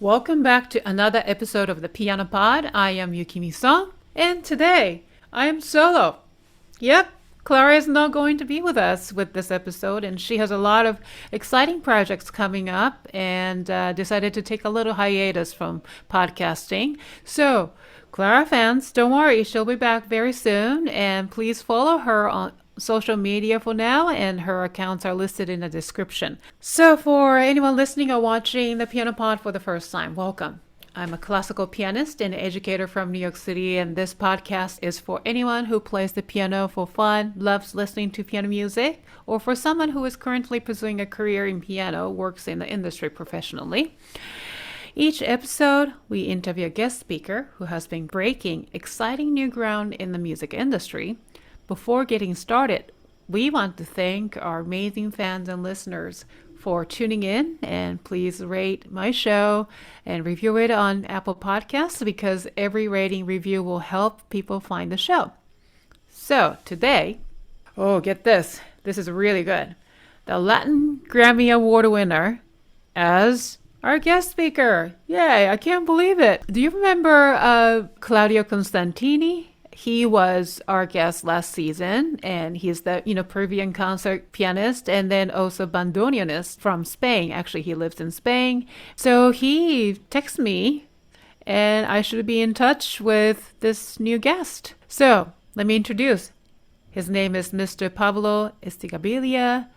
Welcome back to another episode of the Piano Pod. I am Yukimi Song, and today I am solo. Yep, Clara is not going to be with us with this episode, and she has a lot of exciting projects coming up and decided to take a little hiatus from podcasting. So, Clara fans, don't worry, she'll be back very soon, and please follow her on social media for now, and her accounts are listed in the description. So for anyone listening or watching the Piano Pod for the first time, welcome. I'm a classical pianist and educator from New York City, and this podcast is for anyone who plays the piano for fun, loves listening to piano music, or for someone who is currently pursuing a career in piano, works in the industry professionally. Each episode, we interview a guest speaker who has been breaking exciting new ground in the music industry. Before getting started, we want to thank our amazing fans and listeners for tuning in, and please rate my show and review it on Apple Podcasts because every rating review will help people find the show. So today, get this. This is really good. The Latin Grammy Award winner as our guest speaker. Yay, I can't believe it. Do you remember Claudio Constantini? He was our guest last season, and he's the, Peruvian concert pianist and then also bandoneonist from Spain. Actually, he lives in Spain. So he texted me, and I should be in touch with this new guest. So let me introduce. His name is Mr. Pablo Estigarribia,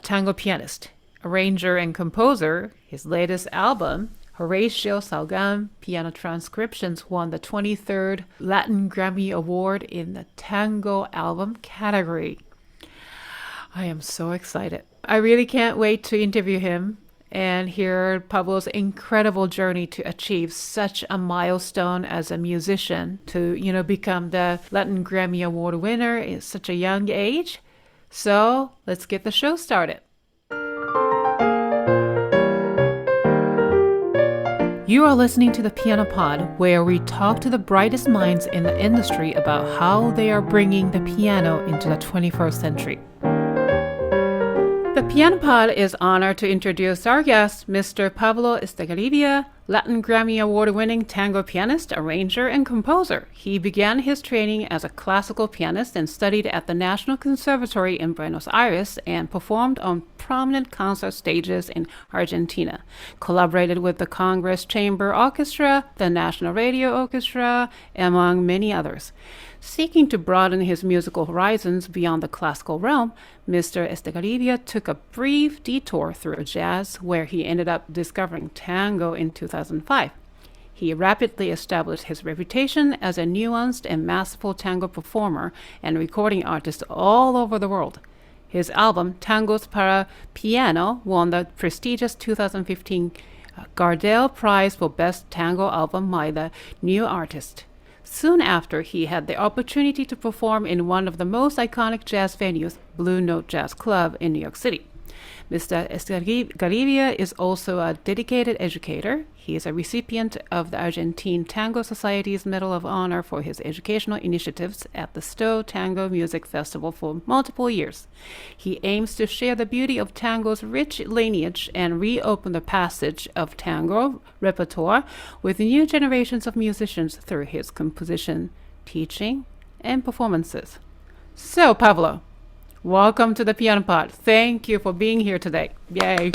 tango pianist, arranger and composer. His latest album, Horacio Salgán Piano Transcriptions, won the 23rd Latin Grammy Award in the Tango album category. I am so excited. I really can't wait to interview him and hear Pablo's incredible journey to achieve such a milestone as a musician, to, become the Latin Grammy Award winner at such a young age. So let's get the show started. You are listening to the Piano Pod, where we talk to the brightest minds in the industry about how they are bringing the piano into the 21st century. The Piano Pod is honored to introduce our guest, Mr. Pablo Estigarribia, Latin Grammy Award-winning tango pianist, arranger, and composer. He began his training as a classical pianist and studied at the National Conservatory in Buenos Aires and performed on prominent concert stages in Argentina. Collaborated with the Congress Chamber Orchestra, the National Radio Orchestra, among many others. Seeking to broaden his musical horizons beyond the classical realm, Mr. Estigarribia took a brief detour through jazz, where he ended up discovering tango in 2005. He rapidly established his reputation as a nuanced and masterful tango performer and recording artist all over the world. His album, Tangos para Piano, won the prestigious 2015 Gardel Prize for Best Tango Album by the New Artist. Soon after, he had the opportunity to perform in one of the most iconic jazz venues, Blue Note Jazz Club in New York City. Mr. Estigarribia is also a dedicated educator. He is a recipient of the Argentine Tango Society's Medal of Honor for his educational initiatives at the Stowe Tango Music Festival for multiple years. He aims to share the beauty of tango's rich lineage and reopen the passage of tango repertoire with new generations of musicians through his composition, teaching, and performances. So, Pablo, welcome to the Piano Pod. Thank you for being here today. Yay.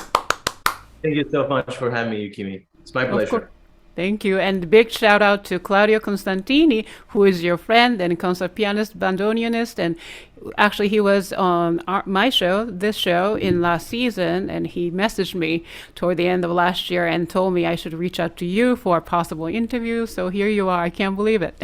Thank you so much for having me, Yukimi. It's my pleasure. Thank you. And big shout out to Claudio Constantini, who is your friend and concert pianist, bandoneonist. And actually, he was on this show in last season. And he messaged me toward the end of last year and told me I should reach out to you for a possible interview. So here you are. I can't believe it.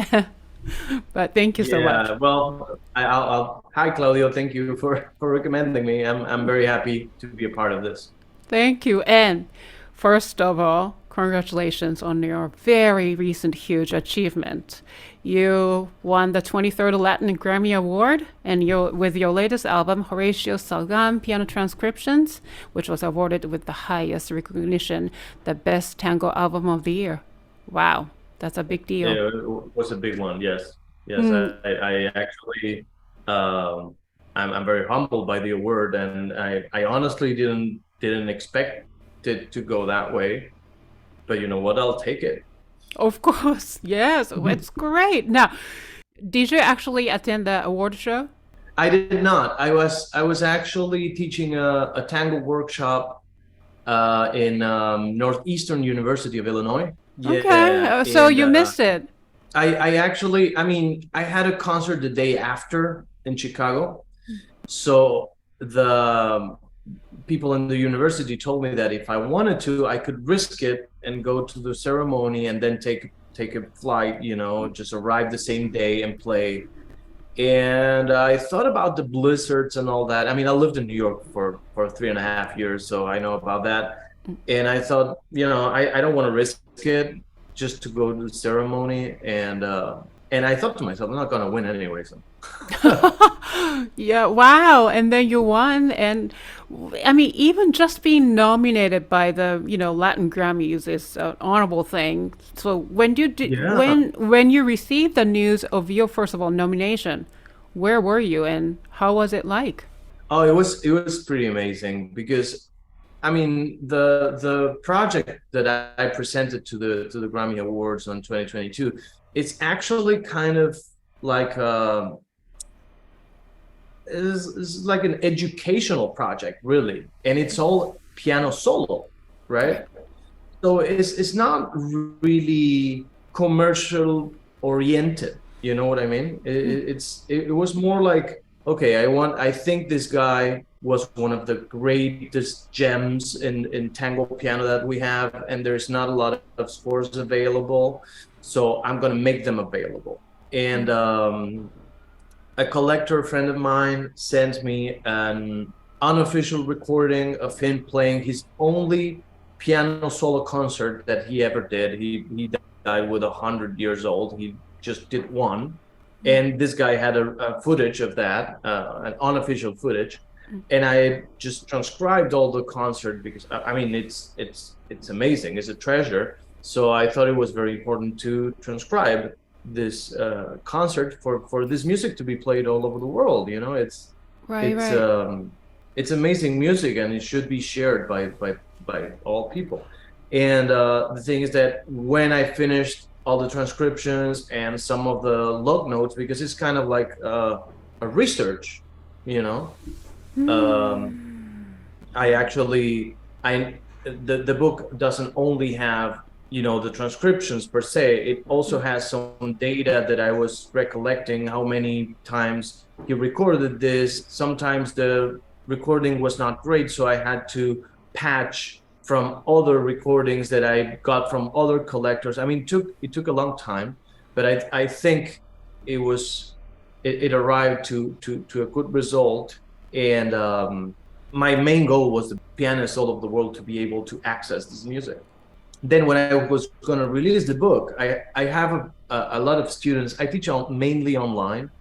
But thank you so much. Well, hi, Claudio. Thank you for recommending me. I'm very happy to be a part of this. Thank you. And first of all, congratulations on your very recent huge achievement. You won the 23rd Latin Grammy Award with your latest album, Horacio Salgán Piano Transcriptions, which was awarded with the highest recognition, the Best Tango Album of the Year. Wow, that's a big deal. Yeah, it was a big one, yes. I actually, I'm very humbled by the award, and I honestly didn't expect it to go that way. but you know what? I'll take it. Of course, yes, it's great. Now, did you actually attend the award show? I did not. I was actually teaching a tango workshop in Northeastern University of Illinois. Okay, Yeah, so and you missed it. I actually, I mean, I had a concert the day after in Chicago. So the people in the university told me that if I wanted to, I could risk it and go to the ceremony and then take a flight, you know, just arrive the same day and play. And I thought about the blizzards and all that. I mean, I lived in New York for 3.5 years, so I know about that. And I thought, you know, I don't want to risk it just to go to the ceremony. And I thought to myself, I'm not going to win anyway. So. Yeah, wow. And then you won. And I mean, even just being nominated by the, Latin Grammys is an honorable thing. So Yeah. when you received the news of your, first of all, nomination, where were you and how was it like? Oh, it was pretty amazing because I mean the project that I presented to the Grammy Awards on 2022, it's actually kind of like is like an educational project, really, and it's all piano solo, right? So it's not really commercial oriented. You know what I mean? It was more like, okay, I think this guy was one of the greatest gems in tango piano that we have, and there's not a lot of scores available, so I'm gonna make them available. And a collector friend of mine sent me an unofficial recording of him playing his only piano solo concert that he ever did. He died with 100 years old. He just did one, and this guy had a footage of that, an unofficial footage, and I just transcribed all the concert because I mean it's amazing. It's a treasure. So I thought it was very important to transcribe this concert for this music to be played all over the world. You know, it's Right, it's right. it's amazing music, and it should be shared by all people. And the thing is that when I finished all the transcriptions and some of the log notes, because it's kind of like a research, you know, um, I actually I the book doesn't only have, you know, the transcriptions per se. It also has some data that I was recollecting, how many times he recorded this. Sometimes the recording was not great, so I had to patch from other recordings that I got from other collectors. I mean, it took a long time, but I think it arrived to a good result. And my main goal was the pianists all over the world to be able to access this music. Then when I was going to release the book, I have a lot of students. I teach mainly online,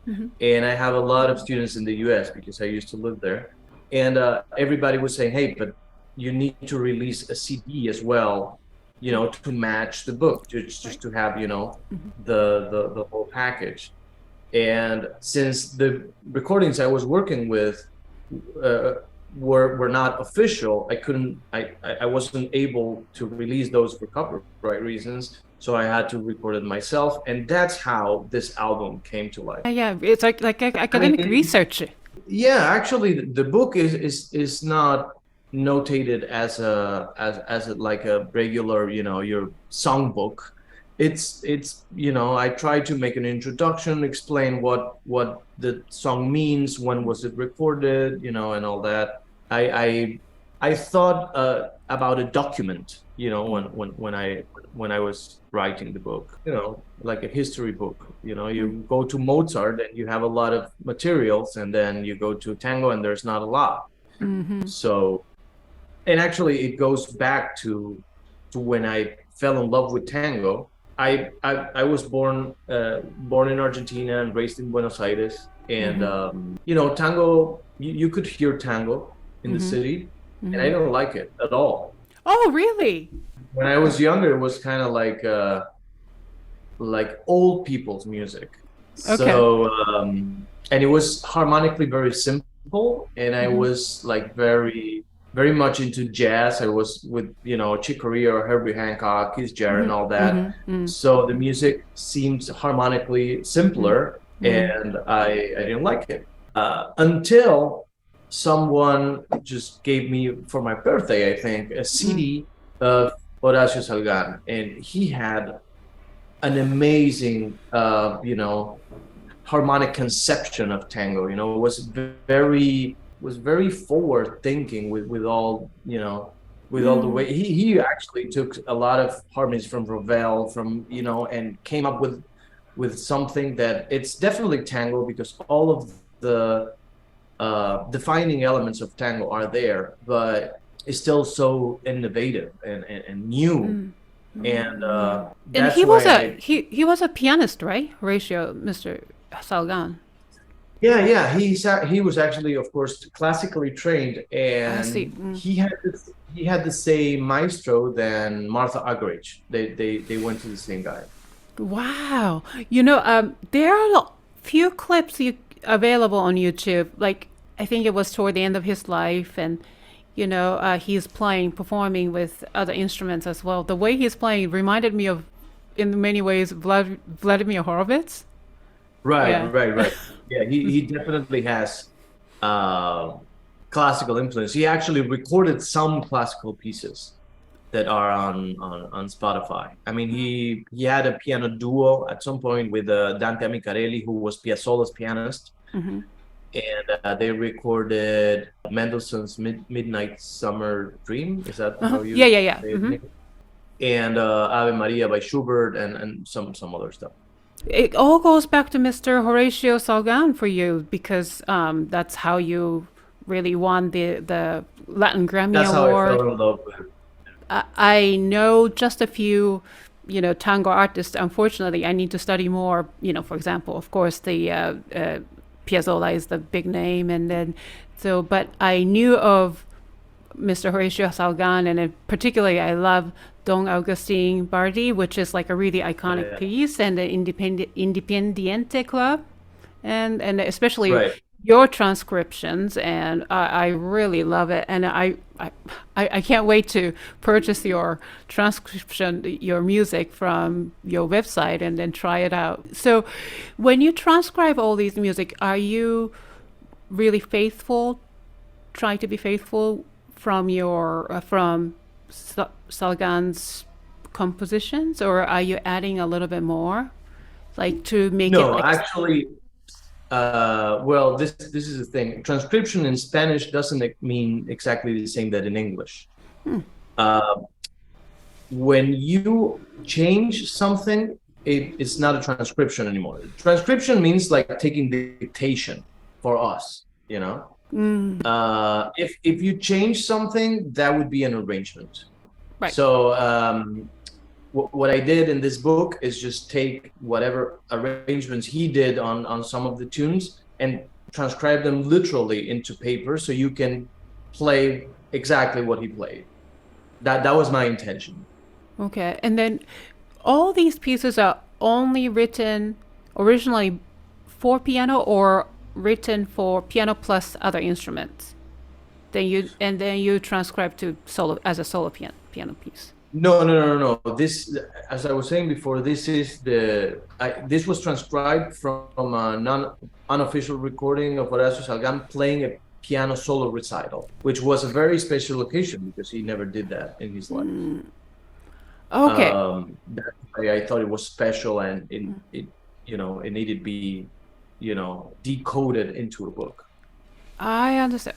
and I have a lot of students in the US because I used to live there. And everybody was saying, hey, but you need to release a CD as well, you know, to match the book, just to have, you know, the whole package. And since the recordings I was working with were not official, I wasn't able to release those for copyright reasons, so I had to record it myself, and that's how this album came to life. Yeah, it's like I academic mean, research. yeah, actually, the book is not notated as a like a regular, you know, your songbook. It's you know, I try to make an introduction, explain what the song means, when was it recorded, you know, and all that. I thought about a document, you know, when I was writing the book, you know, like a history book. You know, you go to Mozart and you have a lot of materials, and then you go to tango and there's not a lot. So, and actually it goes back to when I fell in love with tango. I was born in Argentina and raised in Buenos Aires, and you know, tango, you could hear tango in the city, and I don't like it at all. Oh, really? When I was younger, it was kind of like old people's music. Okay. So and it was harmonically very simple, and I was like very very much into jazz. I was with, Chick Corea or Herbie Hancock, Keith Jarrett, and all that. So the music seems harmonically simpler, and I didn't like it until someone just gave me for my birthday, I think, a CD of Horacio Salgán, and he had an amazing, harmonic conception of tango. It was very forward thinking with all, with all the way he actually took a lot of harmonies from Ravel, and came up with something that it's definitely tango, because all of the defining elements of tango are there, but it's still so innovative and new. And that's he was why he was a pianist, right? Horatio, Mr. Salgan. yeah, he was actually, of course, classically trained, I see. and he had the same maestro than Martha Argerich. They went to the same guy. Wow. There are a few clips available on YouTube. Like, I think it was toward the end of his life, and he's performing with other instruments as well. The way he's playing reminded me of, in many ways, Vladimir Horowitz. Right, Yeah. right. Yeah, he definitely has classical influence. He actually recorded some classical pieces that are on Spotify. I mean, he had a piano duo at some point with Dante Amicarelli, who was Piazzolla's pianist, and they recorded Mendelssohn's Midnight Summer Dream. Is that how you? Yeah. say it? And Ave Maria by Schubert, and some other stuff. It all goes back to Mr. Horatio Salgan for you, because that's how you really won the Latin Grammy That's how I Award. fell in love with it. I know just a few, tango artists. Unfortunately, I need to study more. For example, of course, the Piazzolla is the big name, and then but I knew of Mr. Horatio Salgan, and particularly I love Don Agustin Bardi, which is like a really iconic piece, and the Independiente Club, and especially Right. your transcriptions, and I really love it, and I can't wait to purchase your transcription, your music from your website, and then try it out. So, when you transcribe all these music, are you really faithful? Try to be faithful from your from Salgan's compositions, or are you adding a little bit more, like to make it No, like? actually, well, this is the thing. Transcription in Spanish doesn't mean exactly the same that in English. When you change something, it's not a transcription anymore. Transcription means like taking dictation for us, If you change something, that would be an arrangement. Right. So what I did in this book is just take whatever arrangements he did on some of the tunes and transcribe them literally into paper, so you can play exactly what he played. That was my intention. Okay, and then all these pieces are only written originally for piano, or written for piano plus other instruments. Then you transcribe to solo as a solo piano piece. No. This, as I was saying before, this was transcribed from a unofficial recording of Horacio Salgán playing a piano solo recital, which was a very special occasion because he never did that in his life. Okay. That's why I thought it was special, and it needed to be, decoded into a book. I understand.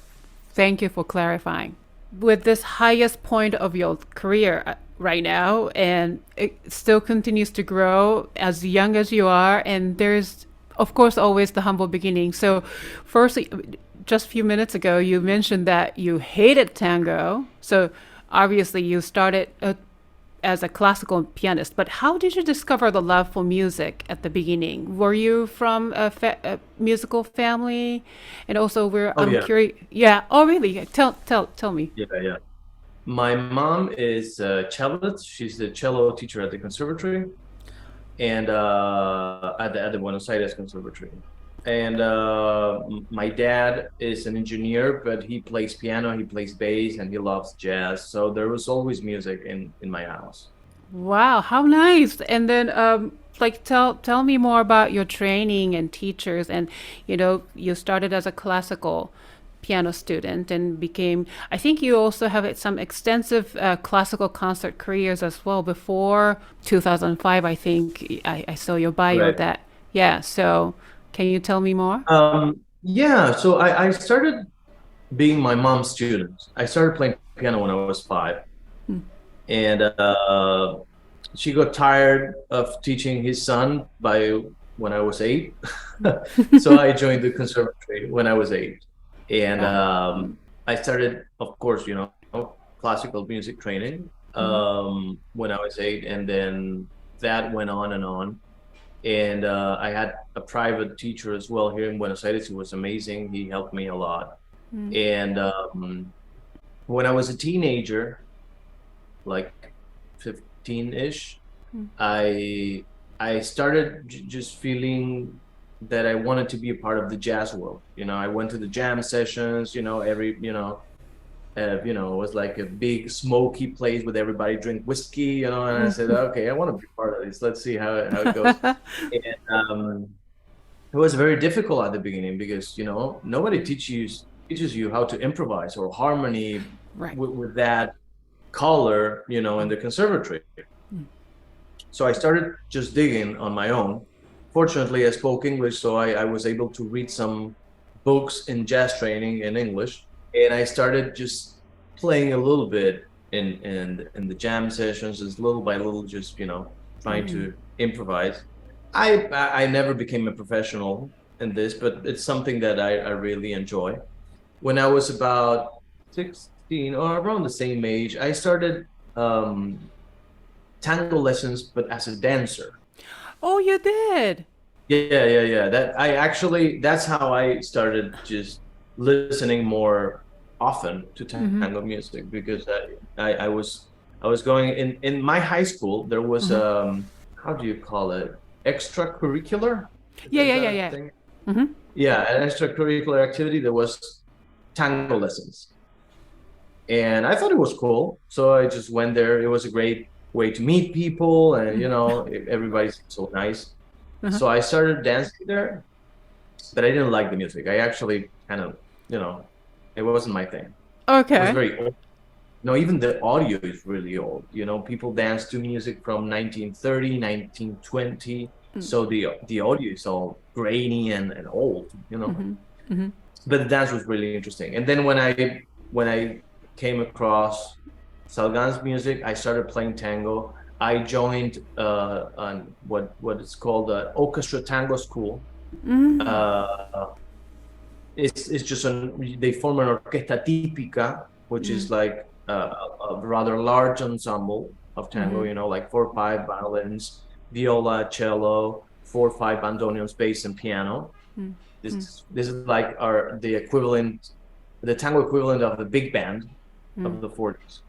Thank you for clarifying. With this highest point of your career right now, and it still continues to grow as young as you are, and there's, of course, always the humble beginning. So, firstly, just a few minutes ago, you mentioned that you hated tango. So, obviously, you started as a classical pianist, but how did you discover the love for music at the beginning? Were you from a musical family? And also, I'm curious. Yeah. Oh, really? Tell me. Yeah. My mom is a cellist. She's the cello teacher at the conservatory, and at the Buenos Aires Conservatory. And my dad is an engineer, but he plays piano, he plays bass, and he loves jazz. So there was always music in my house. Wow, how nice. And then like tell me more about your training and teachers. And you started as a classical piano student and became, I think you also have some extensive classical concert careers as well before 2005. I think I saw your bio Right. that. Yeah, so can you tell me more? Yeah, so I started being my mom's student. I started playing piano when I was 5, and she got tired of teaching his son by when I was 8. So I joined the conservatory when I was 8, and Got it. I started, of course, classical music training when I was 8, and then that went on and on. And I had a private teacher as well here in Buenos Aires who was amazing. He helped me a lot. And when I was a teenager, like 15-ish, I started just feeling that I wanted to be a part of the jazz world. I went to the jam sessions, it was like a big smoky place with everybody drink whiskey, and I said, okay, I want to be part of this. Let's see how it goes. And it was very difficult at the beginning because, nobody teaches you how to improvise or harmony Right. with that color, in the conservatory. So I started just digging on my own. Fortunately, I spoke English, so I was able to read some books in jazz training in English. And I started just playing a little bit in the jam sessions, just little by little, just trying to improvise. I never became a professional in this, but it's something that I really enjoy. When I was about 16 or around the same age, I started tango lessons, but as a dancer. Oh, you did. Yeah. That's how I started just listening more often to tango music, because I was going in my high school. There was how do you call it, extracurricular? Yeah, Is yeah, that yeah, a yeah. thing? Mm-hmm. Yeah, an extracurricular activity. There was tango lessons, and I thought it was cool, so I just went there. It was a great way to meet people, and everybody's so nice. So I started dancing there, but I didn't like the music. I actually kind of, it wasn't my thing. It was Okay. very old. No, even the audio is really old. People dance to music from 1930, 1920. So the audio is all grainy and old. But the dance was really interesting. And then when I came across Salgan's music, I started playing tango. I joined on what is called the orchestra tango school. It's just they form an orquesta típica, which is like a rather large ensemble of tango, like 4 or 5 violins, viola, cello, 4 or 5 bandoneons, bass, and piano. This is like the tango equivalent of the big band of the 40s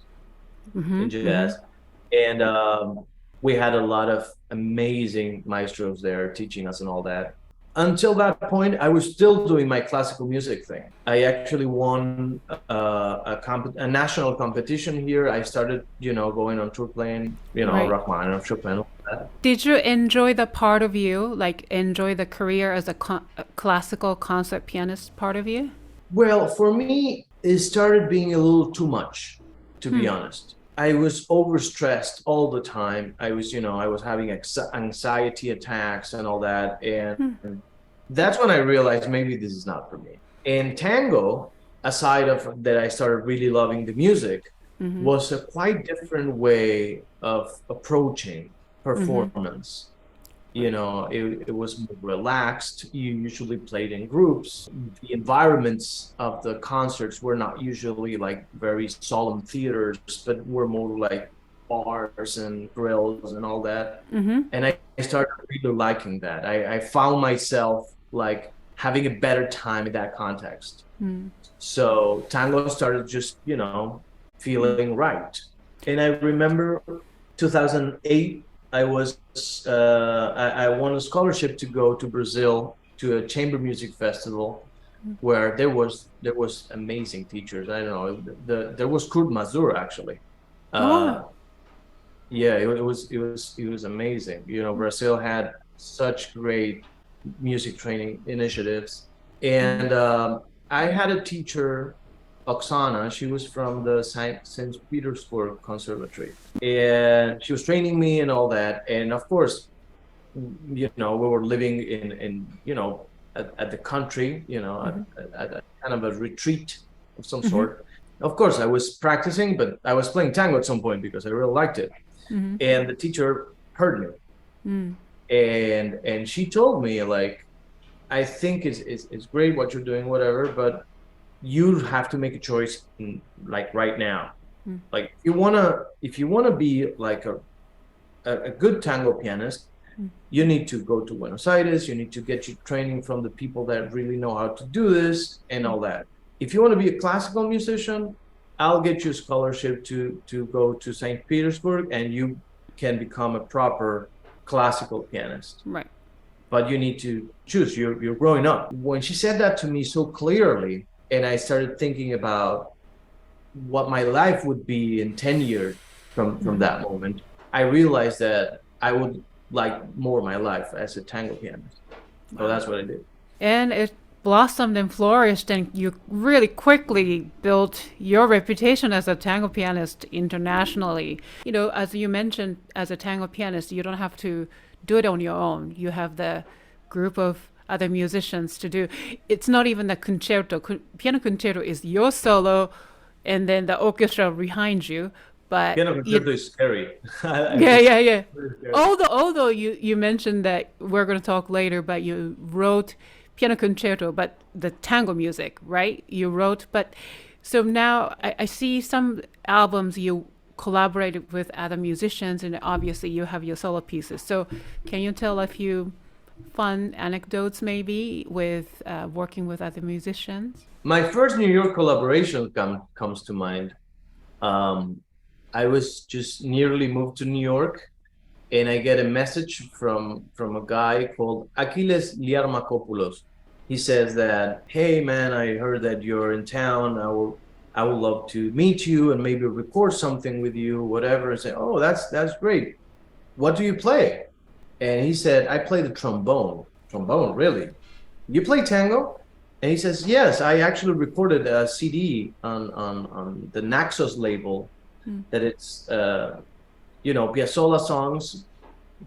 in jazz. And we had a lot of amazing maestros there teaching us and all that. Until that point, I was still doing my classical music thing. I actually won a national competition here. I started, going on tour playing, Right. Rachmaninoff, Chopin, all that. Did you enjoy the part of you, like enjoy the career as a classical concert pianist part of you? Well, for me, it started being a little too much, to be honest. I was overstressed all the time. I was having anxiety attacks and all that. And that's when I realized maybe this is not for me. And tango, aside of that, I started really loving the music, was a quite different way of approaching performance. It was more relaxed. You usually played in groups. The environments of the concerts were not usually like very solemn theaters, but were more like bars and grills and all that. And I started really liking that. I found myself like having a better time in that context. So tango started just, feeling right. And I remember 2008, I won a scholarship to go to Brazil to a chamber music festival where there was amazing teachers. I don't know, there was Kurt Mazur actually. Yeah, it was amazing. You know, Brazil had such great music training initiatives, and I had a teacher, Oksana. She was from the Saint Petersburg Conservatory, and she was training me and all that. And of course, you know, we were living in you know, at the country, you know, at a kind of a retreat of some sort. Of course, I was practicing, but I was playing tango at some point because I really liked it. And the teacher heard me, and she told me, like, I think it's great what you're doing, whatever, but you have to make a choice like right now. Like, if you wanna be like a good tango pianist, you need to go to Buenos Aires. You need to get your training from the people that really know how to do this and all that. If you want to be a classical musician, I'll get you a scholarship to go to St. Petersburg, and you can become a proper classical pianist. Right. But you need to choose. You're growing up. When she said that to me so clearly, and I started thinking about what my life would be in 10 years from that moment, I realized that I would like more my life as a tango pianist. So that's what I did. And it blossomed and flourished, and you really quickly built your reputation as a tango pianist internationally. You know, as you mentioned, as a tango pianist, you don't have to do it on your own. You have the group of other musicians to do. It's not even the concerto. Piano concerto is your solo, and then the orchestra behind you. But piano concerto is scary. Yeah. Although you mentioned that we're going to talk later, but you wrote piano concerto, but the tango music, right? You wrote, but so now I see some albums you collaborated with other musicians, and obviously you have your solo pieces. So can you tell a few fun anecdotes maybe with working with other musicians? My first New York collaboration comes to mind. I was just nearly moved to New York, and I get a message from a guy called Achilles Liarmakopoulos. He says that, hey man, I heard that you're in town. I would love to meet you and maybe record something with you, whatever. And say, oh, that's great. What do you play? And he said, I play the trombone. Trombone, really? You play tango? And he says, yes, I actually recorded a CD on the Naxos label. That it's, you know, Piazzolla songs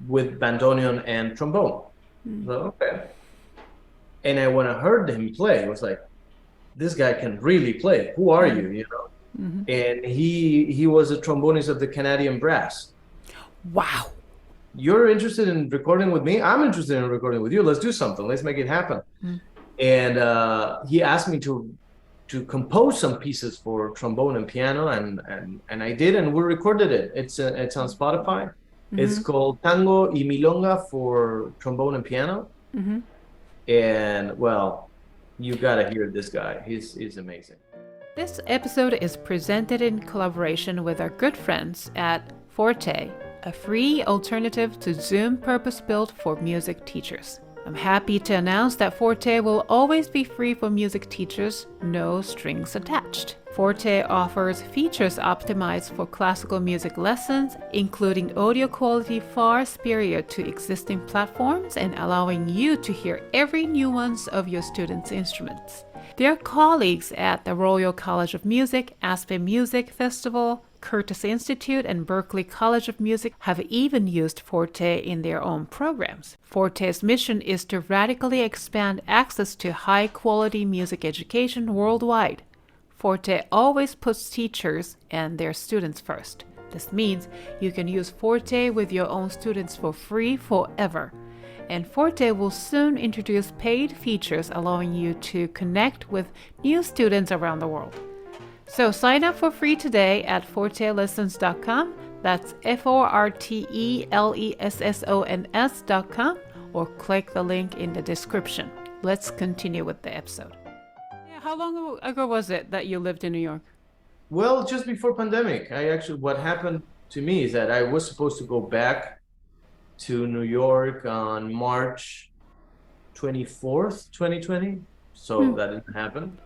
with bandoneon and trombone. So, okay. And I, when I heard him play, I was like, this guy can really play. Who are you, you know? And he was a trombonist of the Canadian Brass. Wow. You're interested in recording with me? I'm interested in recording with you. Let's do something. Let's make it happen. And he asked me to compose some pieces for trombone and piano, and I did, and we recorded it. It's on Spotify. It's called Tango y Milonga for trombone and piano. And well, you gotta hear this guy. He's amazing. This episode is presented in collaboration with our good friends at Forte, a free alternative to Zoom purpose-built for music teachers. I'm happy to announce that Forte will always be free for music teachers, no strings attached. Forte offers features optimized for classical music lessons, including audio quality far superior to existing platforms and allowing you to hear every nuance of your students' instruments. Their colleagues at the Royal College of Music, Aspen Music Festival, Curtis Institute, and Berklee College of Music have even used Forte in their own programs. Forte's mission is to radically expand access to high-quality music education worldwide. Forte always puts teachers and their students first. This means you can use Forte with your own students for free forever. And Forte will soon introduce paid features allowing you to connect with new students around the world. So sign up for free today at fortelessons.com. That's fortelessons.com, or click the link in the description. Let's continue with the episode. Yeah, how long ago was it that you lived in New York? Well, just before pandemic. What happened to me is that I was supposed to go back to New York on March 24th, 2020. So that didn't happen.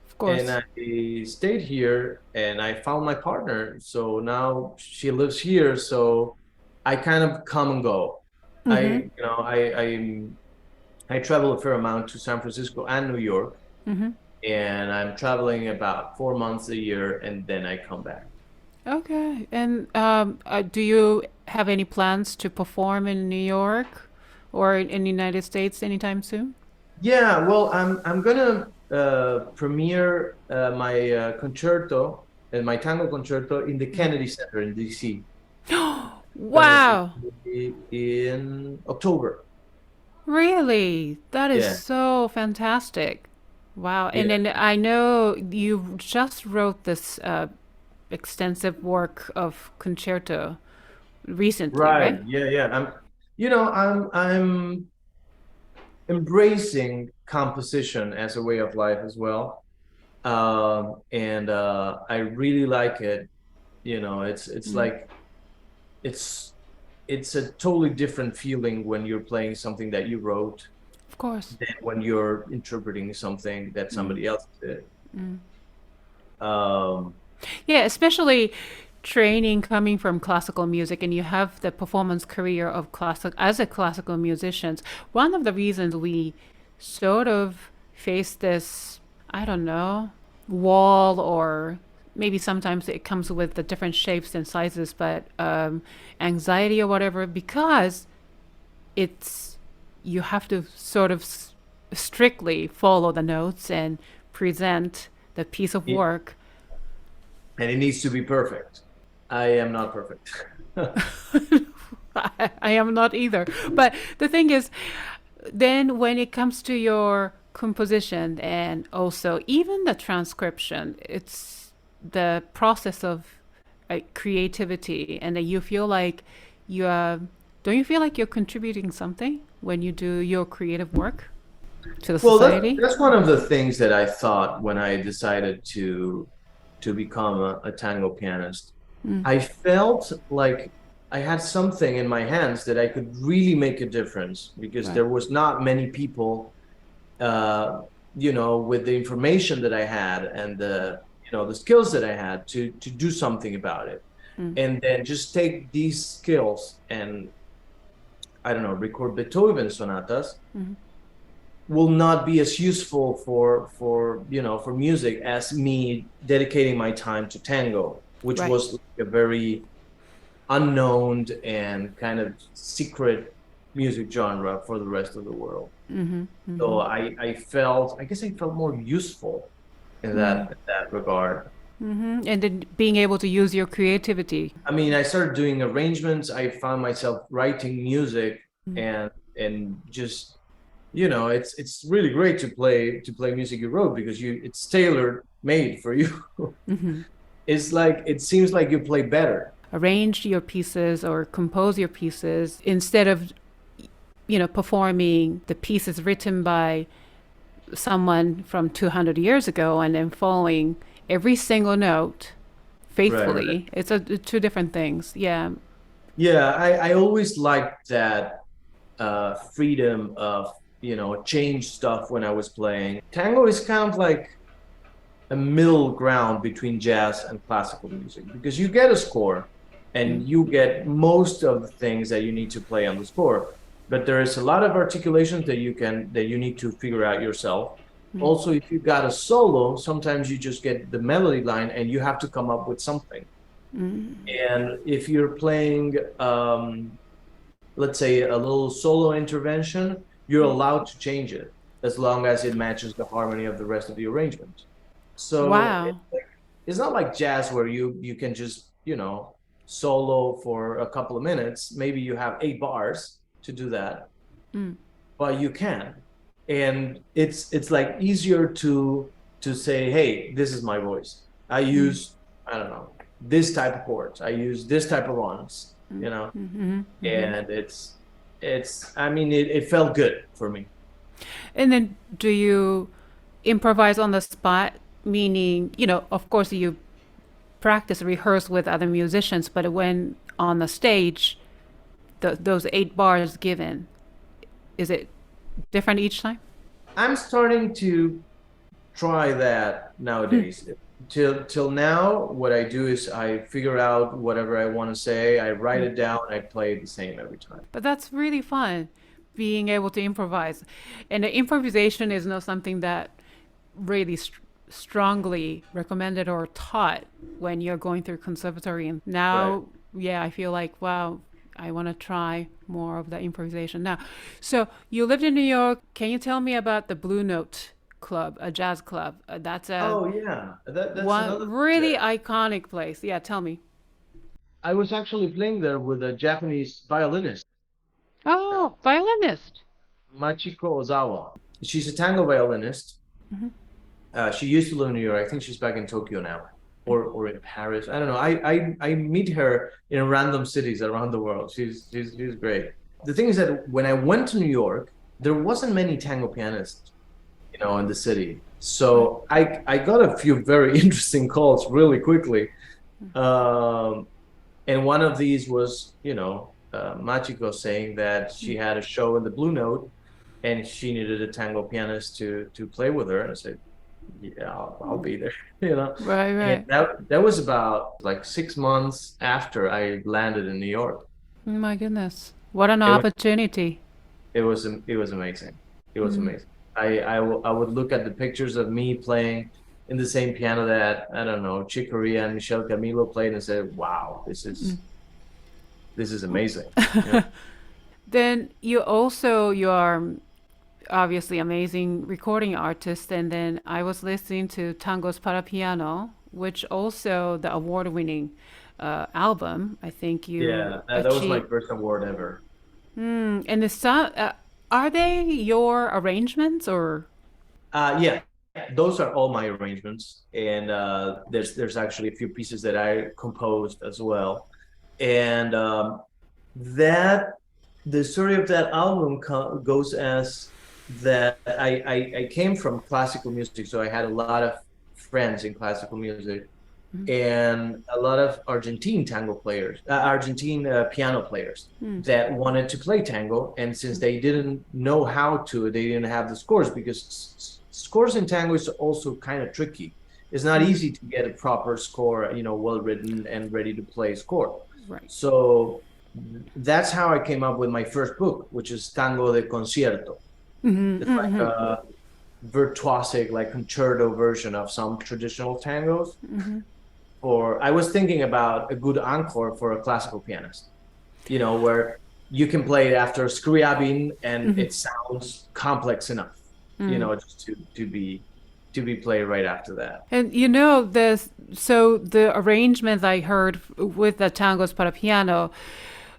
Of course. And I stayed here and I found my partner. So now she lives here. So I kind of come and go. I travel a fair amount to San Francisco and New York. And I'm traveling about 4 months a year, and then I come back. Okay. And do you have any plans to perform in New York or in the United States anytime soon? Yeah, well, I'm gonna premiere my concerto and my tango concerto in the Kennedy Center in DC. Wow. In October. Really? That is Yeah, so fantastic. Wow. And yeah. then I know you just wrote this extensive work of concerto recently, Right. right? Yeah, yeah. I'm embracing composition as a way of life as well. And I really like it. It's Mm, like it's it's a totally different feeling when you're playing something that you wrote of course. than when you're interpreting something that Mm, somebody else did. mm. Um, Yeah, especially training coming from classical music and you have the performance career of classic as a classical musicians. One of the reasons we sort of face this, I don't know, wall or maybe sometimes it comes with the different shapes and sizes, but anxiety or whatever, because it's you have to sort of strictly follow the notes and present the piece of it, work. and it needs to be perfect. I am not perfect. I am not either. But the thing is, then when it comes to your composition and also even the transcription, it's the process of creativity, and that you feel like you are. Don't you feel like you're contributing something when you do your creative work to the Well, society? that's one of the things that I thought when I decided to become a tango pianist. Mm, I felt like I had something in my hands that I could really make a difference because right. there was not many people, uh, with the information that I had and the skills that I had to do something about it. Mm, And then just take these skills and, I don't know, record Beethoven sonatas mm, will not be as useful for music as me dedicating my time to tango, which right. was like a very unknown and kind of secret music genre for the rest of the world. Mm-hmm, So mm-hmm, I guess I felt more useful in mm, that regard. mm-hmm. And then being able to use your creativity. I mean, I started doing arrangements. I found myself writing music Mm, and just it's really great to play music you wrote because it's tailor made for you. mm-hmm. It's like it seems like you play better. Arrange your pieces or compose your pieces instead of performing the pieces written by someone from 200 years ago and then following every single note Right, right. faithfully. It's two different things. Yeah. Yeah, I always liked that freedom of change stuff when I was playing. Tango is kind of like a middle ground between jazz and classical music because you get a score Mm, and you get most of the things that you need to play on the score, but there is a lot of articulations that you need to figure out yourself. mm, Also, if you got a solo, sometimes you just get the melody line and you have to come up with something. mm, And if you're playing let's say a little solo intervention, you're mm. allowed to change it as long as it matches the harmony of the rest of the arrangement. So Wow. it's not like jazz where you can just solo for a couple of minutes. Maybe you have 8 bars to do that, Mm, but you can, and it's like easier to say, hey, this is my voice. I mm, use, I don't know, this type of chords. I use this type of runs, mm, mm-hmm, mm-hmm. and it's I mean it felt good for me. And then do you improvise on the spot? Meaning, of course, you practice, rehearse with other musicians, but when on the stage, those 8 bars given, is it different each time? I'm starting to try that nowadays. Till now, what I do is I figure out whatever I want to say, I write it down, I play it the same every time. But that's really fun, being able to improvise. And the improvisation is not something that really strongly recommended or taught when you're going through conservatory. And now, Right. yeah, I feel like, wow, I want to try more of the improvisation now. So you lived in New York. Can you tell me about the Blue Note Club, a jazz club? That's a Oh yeah, that's one another really project. iconic place. Yeah, tell me. I was actually playing there with a Japanese violinist, Oh, violinist. Machiko Ozawa. She's a tango violinist. Hmm. She used to live in New York. I think she's back in Tokyo now, or in Paris. I don't know. I meet her in random cities around the world. She's great. The thing is that when I went to New York, there wasn't many tango pianists, in the city. So I got a few very interesting calls really quickly. Um, and one of these was, Machiko saying that she had a show in the Blue Note and she needed a tango pianist to play with her. And I said, yeah, I'll be there, Right, And right. that was about like 6 months after I landed in New York. Oh my goodness. What an It was opportunity. it was amazing. It was amazing. I would look at the pictures of me playing in the same piano that, I don't know, Chick Corea and Michel Camilo played and said, wow, this is amazing. Yeah. Then you are obviously amazing recording artist. And then I was listening to Tangos para Piano, which also the award-winning album. I think you Yeah, that was my achieved. first award ever. And the song, are they your arrangements or? Yeah, those are all my arrangements, and there's actually a few pieces that I composed as well, and that the story of that album goes as that I came from classical music, so I had a lot of friends in classical music, and a lot of Argentine tango players, Argentine piano players that wanted to play tango. And since they didn't know how to, they didn't have the scores because scores in tango is also kind of tricky. It's not easy to get a proper score, well written and ready to play score. Right. So that's how I came up with my first book, which is Tango de Concierto. It's like a virtuosic, like concerto version of some traditional tangos. Or I was thinking about a good encore for a classical pianist, where you can play it after Scriabin and it sounds complex enough, just to be played right after that. And the arrangements I heard with the tangos para piano,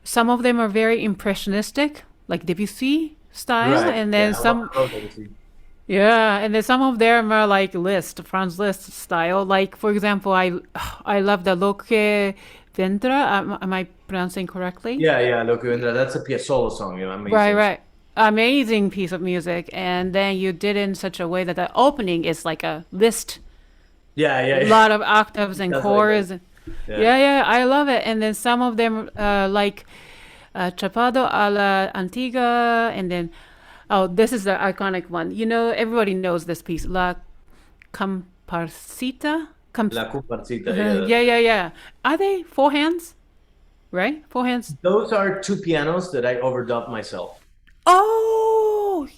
some of them are very impressionistic, like Debussy style, Right. and then Yeah, some, I love it. yeah, and then some of them are like Franz Liszt style. Like for example, I love the Loque Vendra. Am I pronouncing correctly? Yeah, yeah, look, that's a Piazzolla song, Right, amazing. right. Amazing piece of music, and then you did it in such a way that the opening is like a list, Yeah, a yeah, yeah. lot of octaves and That's like that. chords. Yeah. Yeah, yeah, I love it. And then some of them, like Chapado a la Antigua, and then, oh, this is the iconic one. Everybody knows this piece, La Comparsita. La Comparsita, yeah. Yeah, yeah, yeah. Are they four hands? Right? Four hands. Those are two pianos that I overdubbed myself. Oh,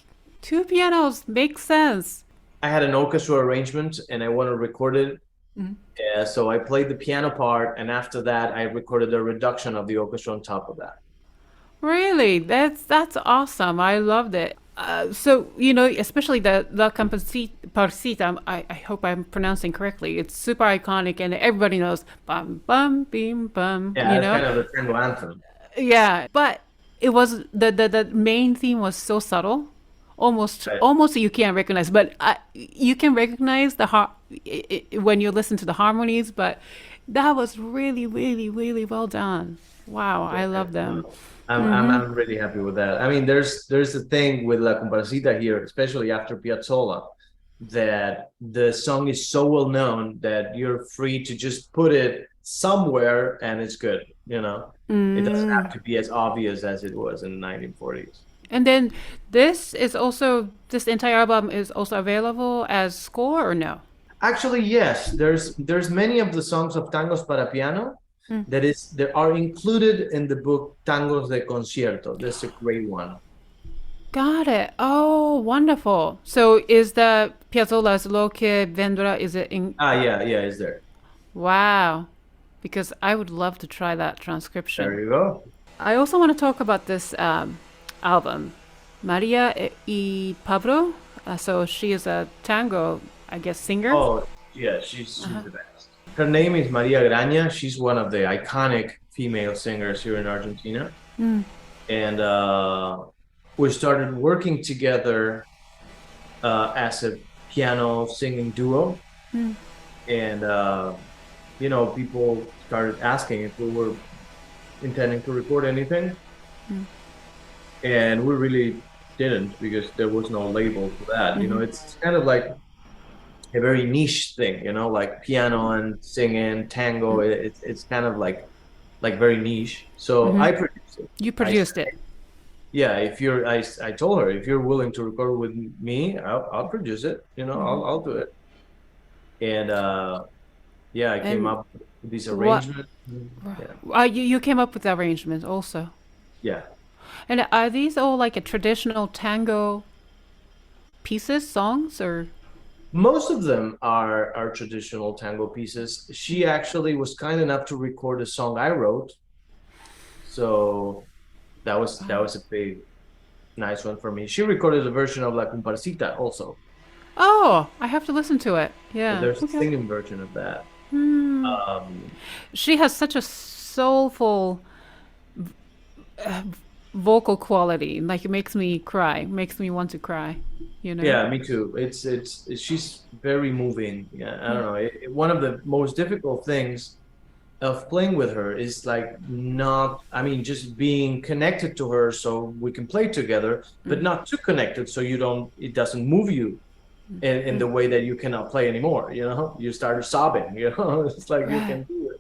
two pianos. Makes sense. I had an orchestra arrangement and I wanted to record it. So I played the piano part, and after that, I recorded a reduction of the orchestra on top of that. Really? That's awesome. I loved it. So, especially the La Comparsita, I hope I'm pronouncing correctly. It's super iconic and everybody knows bum bum bim bum, Yeah, it's kind of the tango anthem. Yeah, but it was the main theme was so subtle. Almost Right. almost you can't recognize, but you can recognize when you listen to the harmonies, but that was really really really well done. Wow, I love them. I'm really happy with that. I mean, there's a thing with La Comparsita here, especially after Piazzolla, that the song is so well known that you're free to just put it somewhere and it's good. It doesn't have to be as obvious as it was in the 1940s. And then this entire album is also available as score or no? Actually, yes. There's many of the songs of Tangos para Piano that are included in the book Tangos de Concierto. That's a great one. Got it. Oh, wonderful. So is the Piazzolla's Loche Vendra, is it in? Yeah, it's there. Wow. Because I would love to try that There transcription. you go. I also want to talk about this album, Maria y Pablo. So she is a tango, I guess, singer. Oh, yeah, she's the best. Her name is Maria Graña. She's one of the iconic female singers here in Argentina. And we started working together as a piano singing duo. And, people started asking if we were intending to record anything. And we really didn't, because there was no label for that. It's kind of like a very niche thing, like piano and singing, tango. It's kind of like very niche. So I produced it. You produced it. Yeah, I told her, if you're willing to record with me, I'll produce it. I'll do it. And I came up with these arrangements. You came up with the arrangements also. Yeah. And are these all like a traditional tango pieces, songs, or? Most of them are traditional tango pieces. She actually was kind enough to record a song I wrote. So that was a big, nice one for me. She recorded a version of La Comparsita also. Oh, I have to listen to it. Yeah. So there's a singing version of that. She has such a soulful vocal quality. Like, it makes me cry, makes me want to cry. Yeah, me too. She's very moving. Yeah, I don't know. One of the most difficult things of playing with her is just being connected to her so we can play together, but not too connected so it doesn't move you in the way that you cannot play anymore. You start sobbing. It's like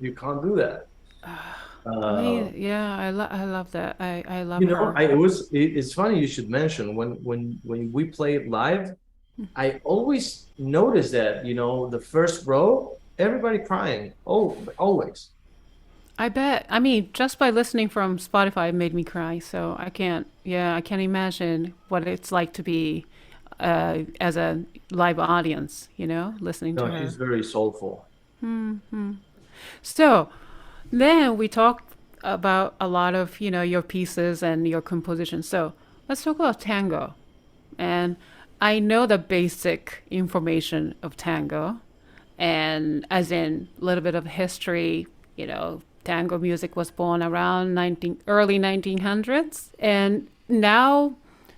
you can't do that. I love that. I love her. It's funny you should mention when we play it live. I always notice that the first row, everybody crying. Oh, always. I bet. I mean, just by listening from Spotify, it made me cry. So I can't imagine what it's like to be as a live audience. Listening to her. No, she's very soulful. So then we talked about a lot of, your pieces and your composition. So let's talk about tango. And I know the basic information of tango, and as in a little bit of history, tango music was born around early 1900s. And now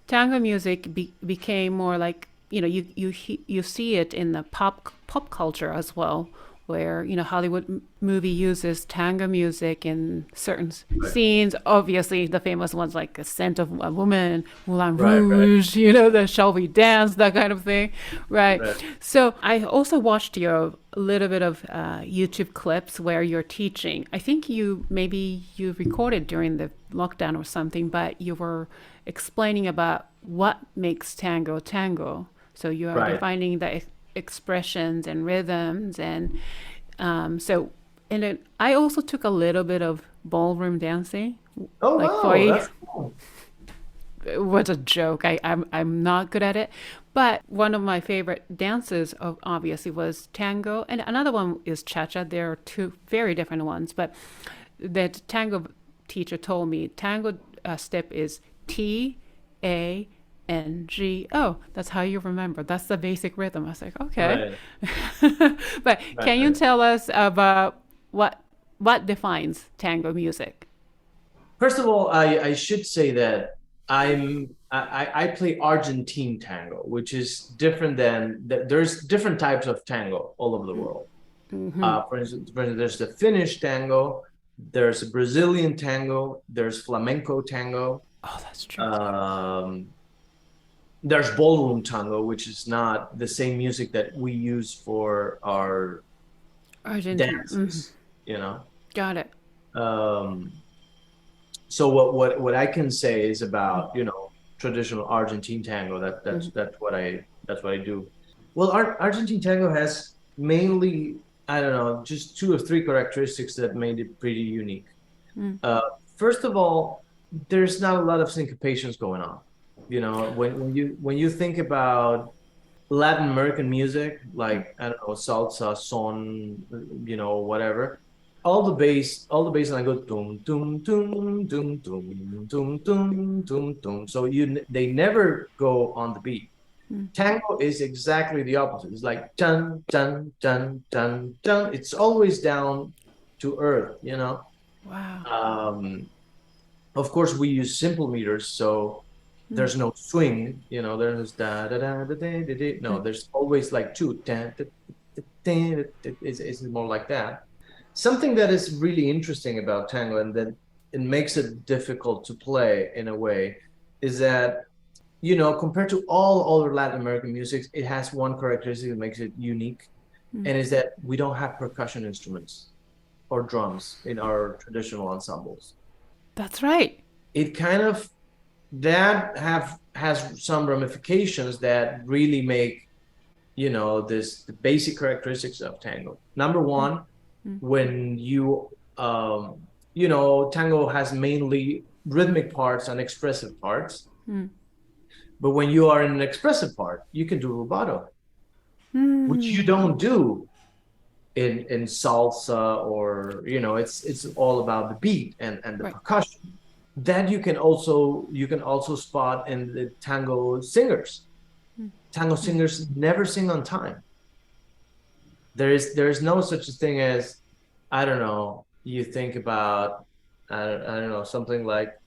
tango music became more like, you see it in the pop culture as well, where Hollywood movie uses tango music in certain scenes. Obviously, the famous ones like A Scent of a Woman, Moulin Rouge, the Shall We Dance, that kind of thing, right? So I also watched a little bit of YouTube clips where you're teaching. I think you recorded during the lockdown or something, but you were explaining about what makes tango tango. So you are defining the expressions and rhythms, and I also took a little bit of ballroom dancing. Oh, wow, that's cool. It was a joke. I'm not good at it, but one of my favorite dances obviously was tango, and another one is cha-cha. There are two very different ones, but the tango teacher told me tango step is TANGO. That's how you remember. That's the basic rhythm. I was like, okay. But can you tell us about what defines tango music? First of all, I should say that I play Argentine tango, which is different there's different types of tango all over the world. For instance, there's the Finnish tango, there's a Brazilian tango, there's flamenco tango. Oh, that's true. There's ballroom tango, which is not the same music that we use for our dances, Got it. So what I can say is about, traditional Argentine tango. That's what I do. Well, Argentine tango has mainly, I don't know, just two or three characteristics that made it pretty unique. Uh, First of all, there's not a lot of syncopations going on. When you think about Latin American music, like, I don't know, salsa, son, whatever, all the bass line goes tum tum tum tum tum tum tum tum tum. So they never go on the beat. Tango is exactly the opposite. It's like dun dun dun dun dun. It's always down to earth, Wow. Of course, we use simple meters, so there's no swing. There's da da da da da da da. No, there's always like two. Da, da, da, da, da, da. It's more like that. Something that is really interesting about tango, and that it makes it difficult to play in a way, is that compared to all other Latin American music, it has one characteristic that makes it unique, and is that we don't have percussion instruments or drums in our traditional ensembles. That's right. It kind of has some ramifications that really make the basic characteristics of tango. Number one, when tango has mainly rhythmic parts and expressive parts. But when you are in an expressive part, you can do rubato, which you don't do in salsa, or it's all about the beat and the percussion. That you can also spot in the tango singers. Tango singers never sing on time. There's no such a thing as, I don't know, you think about, I don't know, something like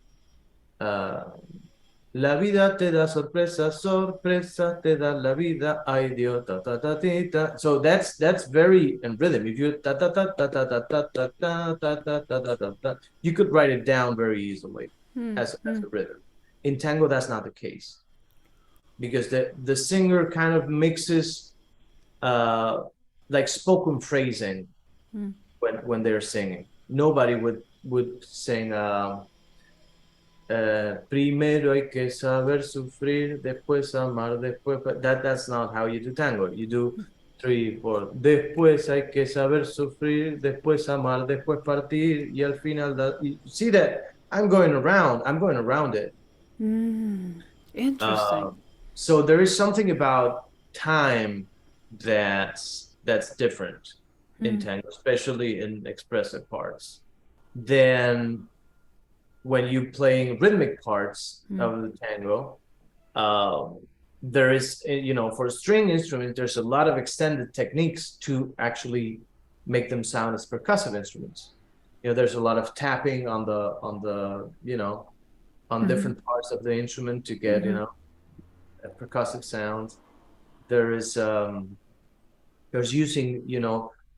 la vida te da sorpresa, sorpresa te da la vida, ay Dios, ta ta ta ta ta. So that's very in rhythm. If you ta ta ta ta ta ta ta ta ta ta ta ta ta ta, you could write it down very easily as a rhythm. In tango, that's not the case, because the singer kind of mixes like spoken phrasing when they're singing. Nobody would sing. Primero hay que saber sufrir, después amar, después. That's not how you do tango. You do 3, 4. Después hay que saber sufrir, después amar, después partir, y al final. You see that I'm going around it. Interesting. So there is something about time that's different in tango, especially in expressive parts. Then when you're playing rhythmic parts of the tango, there is, for string instruments, there's a lot of extended techniques to actually make them sound as percussive instruments. There's a lot of tapping on different parts of the instrument to get, a percussive sound. There's using,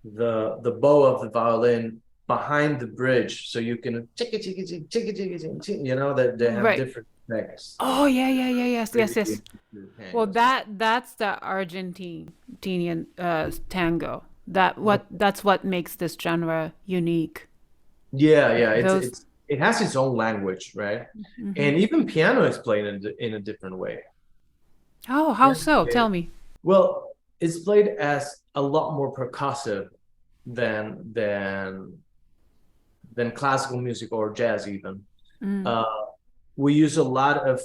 the bow of the violin behind the bridge, so you can that they have different effects. Oh yes. Well, that's the Argentinian tango. That's what makes this genre unique. It has its own language, right? And even piano is played in a different way. Oh, how so? Tell me. Well, it's played as a lot more percussive than classical music or jazz even. We use a lot of,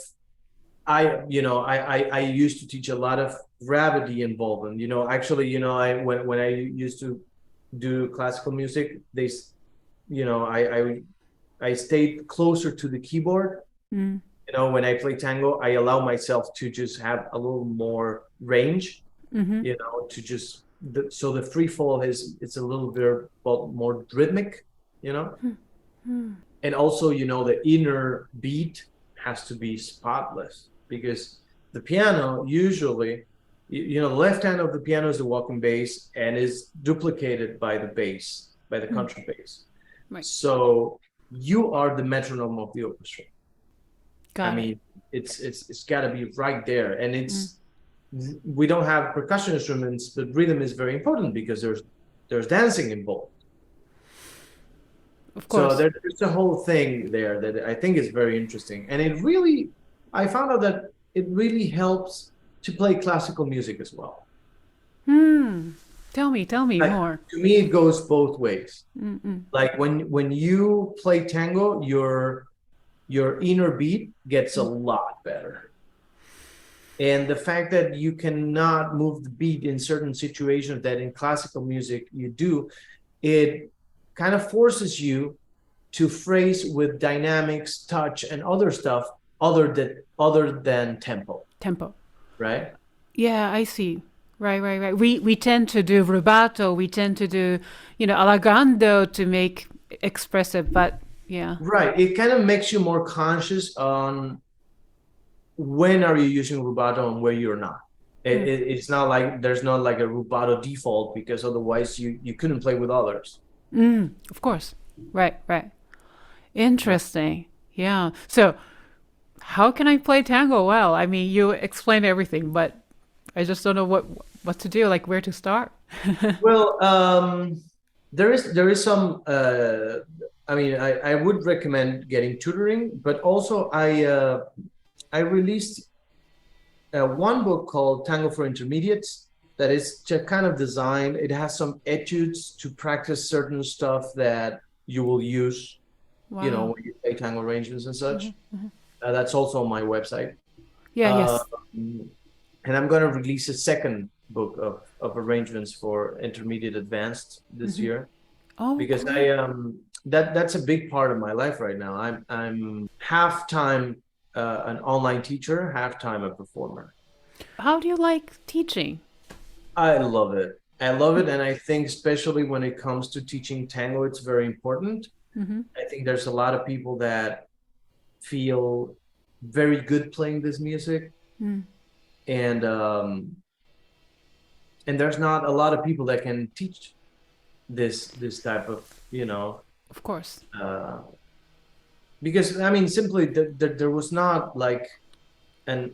I used to teach a lot of gravity involvement. When I used to do classical music, I stayed closer to the keyboard. When I play tango, I allow myself to just have a little more range, to just, so the free fall it's a little bit more rhythmic, and also, the inner beat has to be spotless, because the piano usually, the left hand of the piano is the walking bass and is duplicated by the bass, by the contrabass. Right. So you are the metronome of the orchestra. It's got to be right there, and we don't have percussion instruments, but rhythm is very important because there's dancing involved. Of course. So there's a whole thing there that I think is very interesting, and it really I found out that it really helps to play classical music as well. Tell me Like, more. to me, it goes both ways. Mm-mm. Like when you play tango, your inner beat gets a lot better. And the fact that you cannot move the beat in certain situations that in classical music you do, it kind of forces you to phrase with dynamics, touch, and other stuff other than tempo, Tempo. right? Yeah, I see. Right. We tend to do rubato. We tend to do, allegando to make expressive. But yeah. Right. It kind of makes you more conscious on when are you using rubato and where you're not. It's not like there's not like a rubato default, because otherwise you couldn't play with others. Of course. Right. Interesting. Yeah. So, how can I play tango well? I mean, you explained everything, but I just don't know what to do, like where to start. Well, there is some. I mean, I would recommend getting tutoring, but also I released one book called Tango for Intermediates that is just kind of designed. It has some etudes to practice certain stuff that you will use, Wow. when you play tango arrangements and such. That's also on my website. Yeah. Uh, Yes. and I'm going to release a second book of arrangements for intermediate advanced this year, Oh, because great. that's a big part of my life right now. I'm half time an online teacher, half time a performer. How do you like teaching? I love it. I love it, and I think especially when it comes to teaching tango, it's very important. I think there's a lot of people that feel very good playing this music, and there's not a lot of people that can teach this type of, Of course. uh, because I mean, simply there was not like an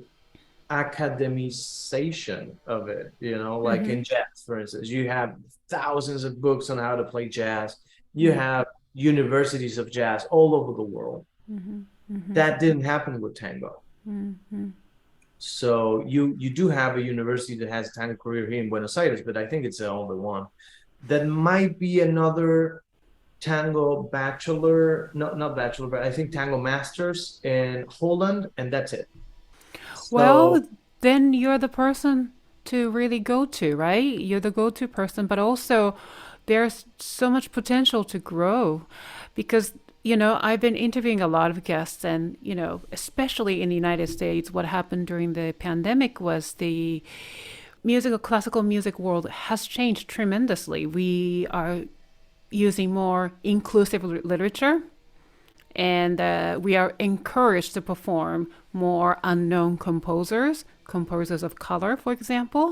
academization of it, like in jazz, for instance. You have thousands of books on how to play jazz. You have universities of jazz all over the world. That didn't happen with tango. So you do have a university that has a tango career here in Buenos Aires, but I think it's the only one. That might be another tango bachelor, not bachelor, but I think tango masters in Holland, and that's it. So Well, then you're the person to really go to, right? You're the go-to person, but also there's so much potential to grow because, I've been interviewing a lot of guests and, especially in the United States, what happened during the pandemic was the classical music world has changed tremendously. We are using more inclusive literature, and we are encouraged to perform more unknown composers of color, for example.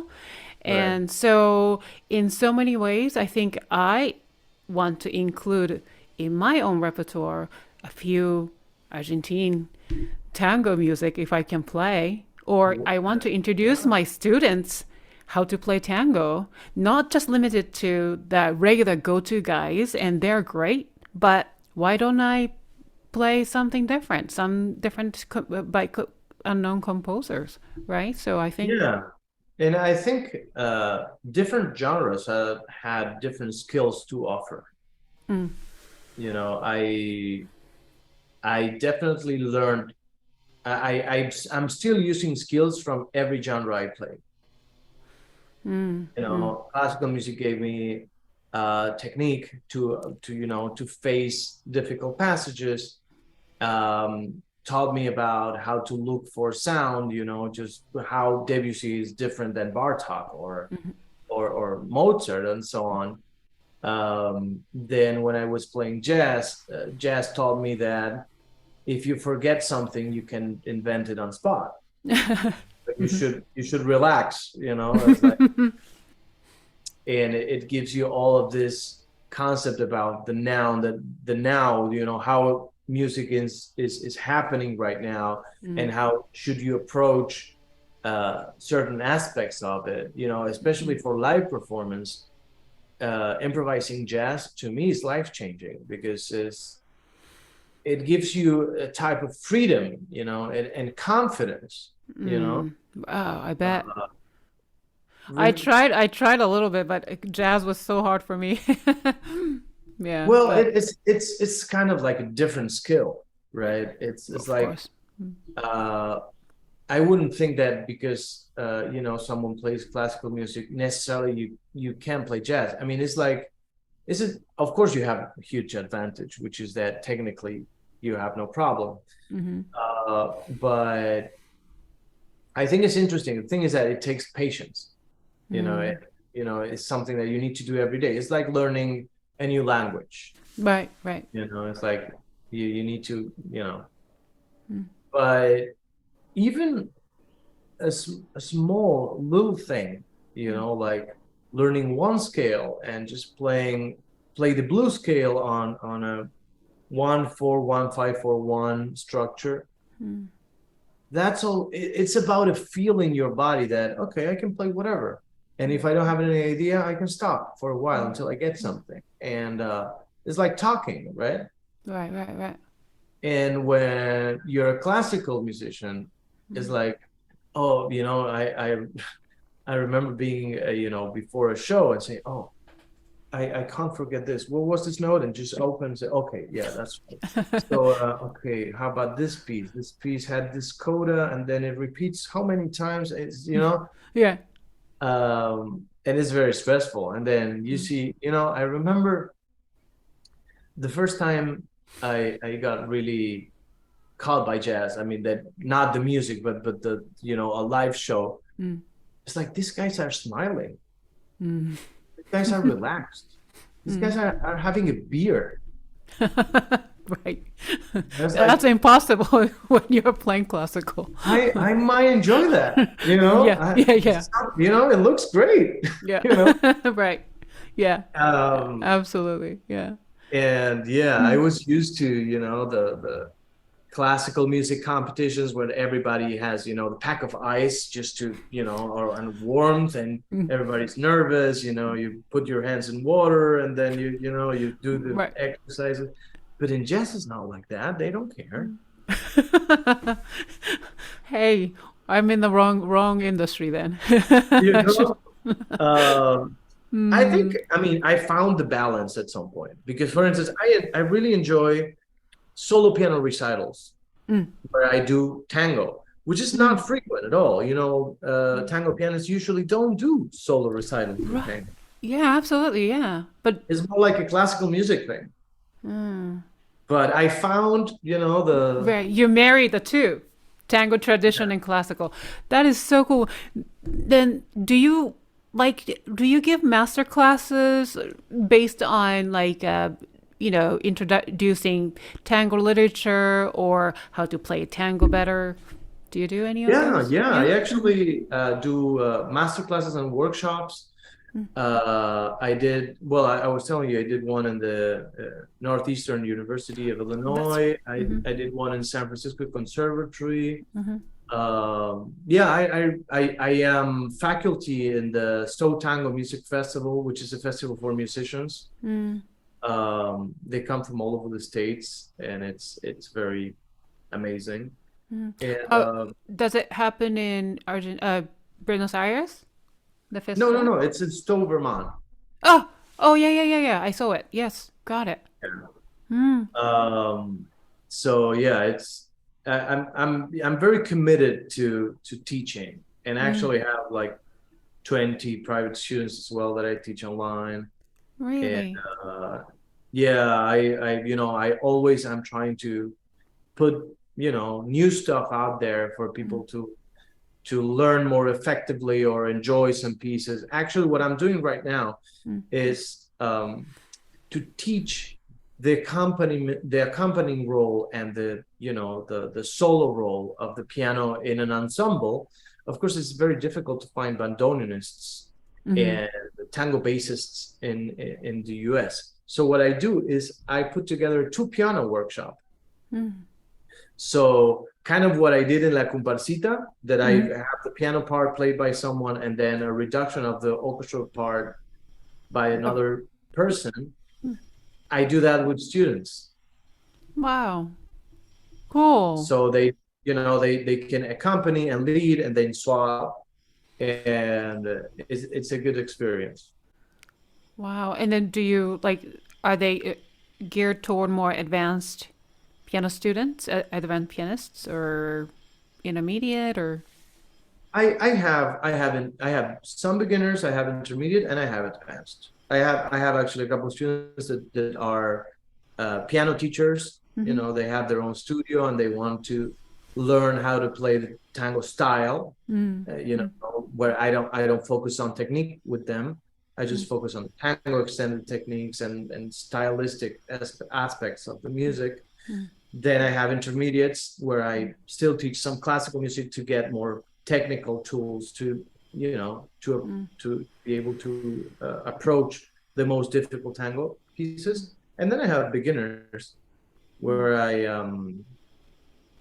right. And so, in so many ways, I think I want to include in my own repertoire a few Argentine tango music if I can play, or I want to introduce my students how to play tango, not just limited to the regular go-to guys, and they're great, but why don't I play something different, some different by unknown composers, right? So I think, Yeah. And I think different genres have had different skills to offer. I definitely learned. I'm still using skills from every genre I play. Classical music gave me technique to face difficult passages. Taught me about how to look for sound, just how Debussy is different than Bartok or Mozart and so on. Then when I was playing jazz, jazz taught me that if you forget something, you can invent it on spot. But you should relax, It's like, and it gives you all of this concept about the now, how music is happening right now, and how should you approach certain aspects of it, especially for live performance. Improvising jazz to me is life changing because it gives you a type of freedom, and confidence, Oh, I bet. Really. I tried a little bit, but jazz was so hard for me. Yeah, Well, but it's kind of like a different skill, right? It's of like course. uh, I wouldn't think that because someone plays classical music necessarily you can play jazz. I mean, it's like of course you have a huge advantage, which is that technically you have no problem. Hmm. But I think it's interesting. The thing is that it takes patience. Mm. It's something that you need to do every day. It's like learning a new language. Right, right. It's like you need to, Mm. but even a small little thing, like learning one scale and just play the blues scale on a 1-4-1-5-4-1 structure. Mm. That's all. It's about a feel in your body that, okay, I can play whatever. And if I don't have any idea, I can stop for a while until I get something. And it's like talking, right? Right, right, right. And when you're a classical musician, it's like, oh, I remember being, before a show and saying, oh, I can't forget this. What was this note? And just open and say, okay, yeah, that's right. So, okay, how about this piece? This piece had this coda, and then it repeats how many times? Yeah. And it's very stressful. And then you see, I remember the first time I got really caught by jazz. I mean, that not the music, but the, a live show. Mm. It's like these guys are smiling. Mm. These guys are relaxed. These guys are having a beer. Right. That's That's like, impossible when you're playing classical. I might enjoy that, Yeah, yeah, yeah, it looks great, yeah. Right. Yeah, absolutely. Yeah. and yeah, I was used to, the classical music competitions where everybody has, the pack of ice just to, or and warmth, and Mm. everybody's nervous, you put your hands in water and then you do the Right. exercises. But in jazz, it's not like that. They don't care. Hey, I'm in the wrong industry then. You I should. know, I mean, I found the balance at some point because, for instance, I really enjoy solo piano recitals Mm. where I do tango, which is Mm. not frequent at all. Tango pianists usually don't do solo recitals in Right. tango. Yeah, absolutely. Yeah. But It's more like a classical music thing. mm, But I found, right, you marry the two, tango tradition and classical. That is so cool. Then do you give master classes based on introducing tango literature or how to play tango better? Do you do any of those? yeah. Yeah. I actually do master classes and workshops. I was telling you, I did one in the Northeastern University of That's Illinois. mm-hmm. I did one in San Francisco Conservatory. Mm-hmm. I am faculty in the Stowe Tango Music Festival, which is a festival for musicians. Mm. They come from all over the states, and it's very amazing. Mm. And Does it happen in Buenos Aires? The festival? no, it's in Stowe, Vermont. Oh, oh yeah, yeah, yeah, yeah. I saw it. Yes, got it. Mm. So yeah, I'm very committed to teaching, and actually have like 20 private students as well that I teach online. And Really? yeah, I always am trying to put new stuff out there for people to learn more effectively or enjoy some pieces. Actually, what I'm doing right now is to teach the accompanying role and the solo role of the piano in an ensemble. Of course, it's very difficult to find bandoneonists and tango bassists in the US. So what I do is I put together a 2-piano workshop. So kind of what I did in La Comparsita, that I have the piano part played by someone and then a reduction of the orchestral part by another person. I do that with students. Wow. Cool. So they can accompany and lead and then swap, and it's a good experience. Wow. And then do you like, are they geared toward more advanced piano students, advanced pianists, or intermediate, or? I have some beginners, I have intermediate, and I have advanced. I have actually a couple of students that are piano teachers. Mm-hmm. They have their own studio and they want to learn how to play the tango style. Mm-hmm. Where I don't focus on technique with them. I just focus on tango extended techniques and stylistic aspects of the music. Mm-hmm. Then I have intermediates where I still teach some classical music to get more technical tools to be able to approach the most difficult tango pieces. And then I have beginners where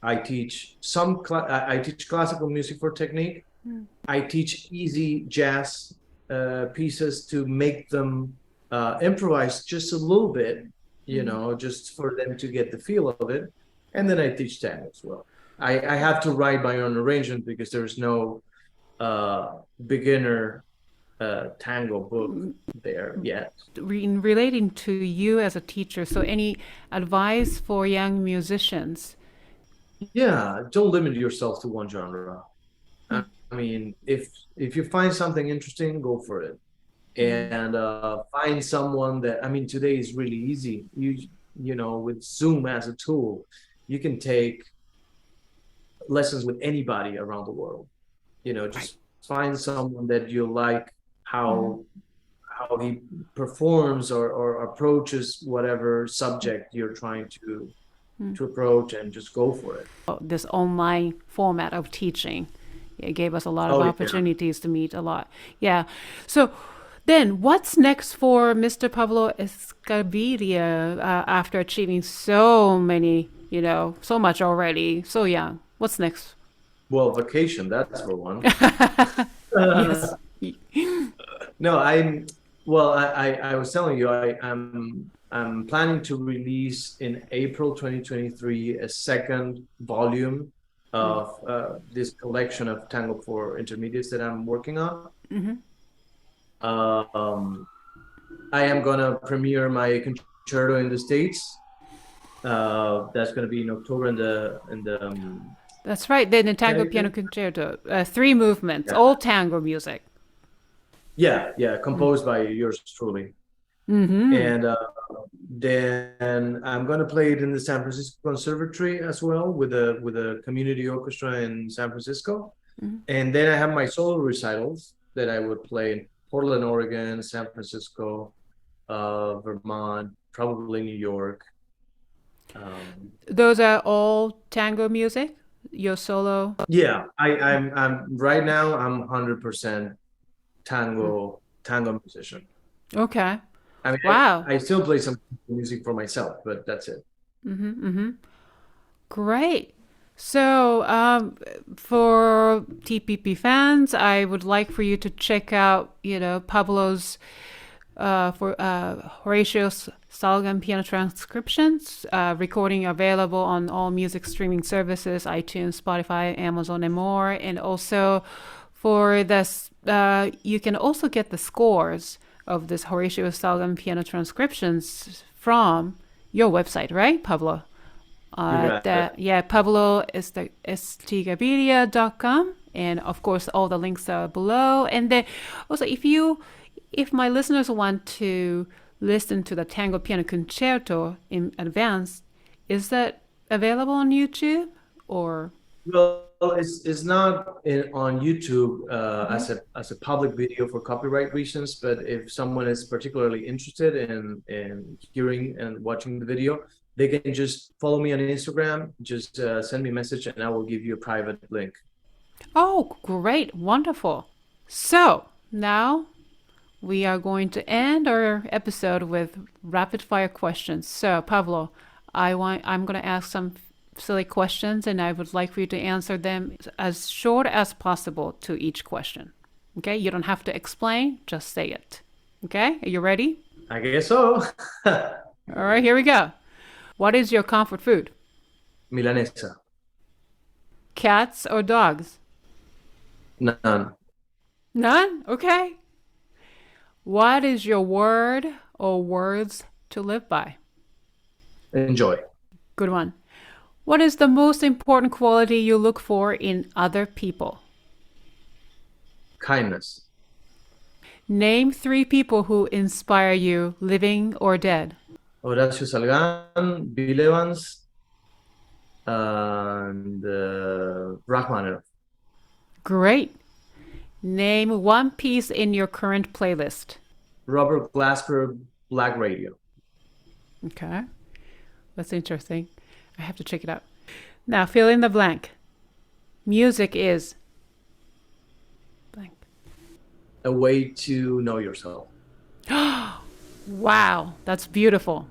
I teach I teach classical music for technique. I teach easy jazz pieces to make them improvise just a little bit, just for them to get the feel of it. And then I teach tango as well. I have to write my own arrangement because there's no beginner tango book there yet. Relating to you as a teacher, so any advice for young musicians? Yeah, don't limit yourself to one genre. I mean, if you find something interesting, go for it. And find someone that, I mean, today is really easy. With Zoom as a tool, you can take lessons with anybody around the world. Just find someone that you like how he performs or approaches whatever subject you're trying to approach, and just go for it. This online format of teaching, it gave us a lot of opportunities to meet a lot. Yeah. So then what's next for Mr. Pablo Estigarribia after achieving so many, so much already, so young? What's next? Well, vacation, that's for one. Yes. No, I was telling you, I'm planning to release in April 2023 a second volume of this collection of tango for intermediates that I'm working on. I am gonna premiere my concerto in the States. That's gonna be in October in the That's right. Then the Tango Piano Concerto, 3 movements, all tango music. Yeah, composed by yours truly. And then I'm gonna play it in the San Francisco Conservatory as well with a community orchestra in San Francisco. And then I have my solo recitals that I would play in Portland, Oregon, San Francisco, Vermont, probably New York. Those are all tango music? Your solo? Yeah, I'm right now I'm 100% tango musician. Okay. I mean, Wow. I still play some music for myself, but that's it. Great. So, for TPP fans, I would like for you to check out, Pablo's for Horacio Salgán Piano Transcriptions, recording available on all music streaming services, iTunes, Spotify, Amazon, and more. And also for this, you can also get the scores of this Horacio Salgán Piano Transcriptions from your website, right, Pablo? Pablo Estigarribia.com, and of course all the links are below. And then also, if my listeners want to listen to the Tango Piano Concerto in advance, is that available on YouTube or? Well, it's not on YouTube as a public video for copyright reasons. But if someone is particularly interested in hearing and watching the video, they can just follow me on Instagram. Just send me a message, and I will give you a private link. Oh, great! Wonderful. So now we are going to end our episode with rapid fire questions. So Pablo, I'm going to ask some silly questions, and I would like for you to answer them as short as possible to each question. Okay? You don't have to explain, just say it. Okay? Are you ready? I guess so. All right, here we go. What is your comfort food? Milanesa. Cats or dogs? None. None? Okay. What is your word or words to live by? Enjoy. Good one. What is the most important quality you look for in other people? Kindness. Name 3 people who inspire you, living or dead. Horacio Salgán, Bill Evans, and Rachmaninoff. Great. Name 1 piece in your current playlist. Robert Glasper, Black Radio. Okay. That's interesting. I have to check it out. Now, fill in the blank. Music is blank. A way to know yourself. Wow, that's beautiful.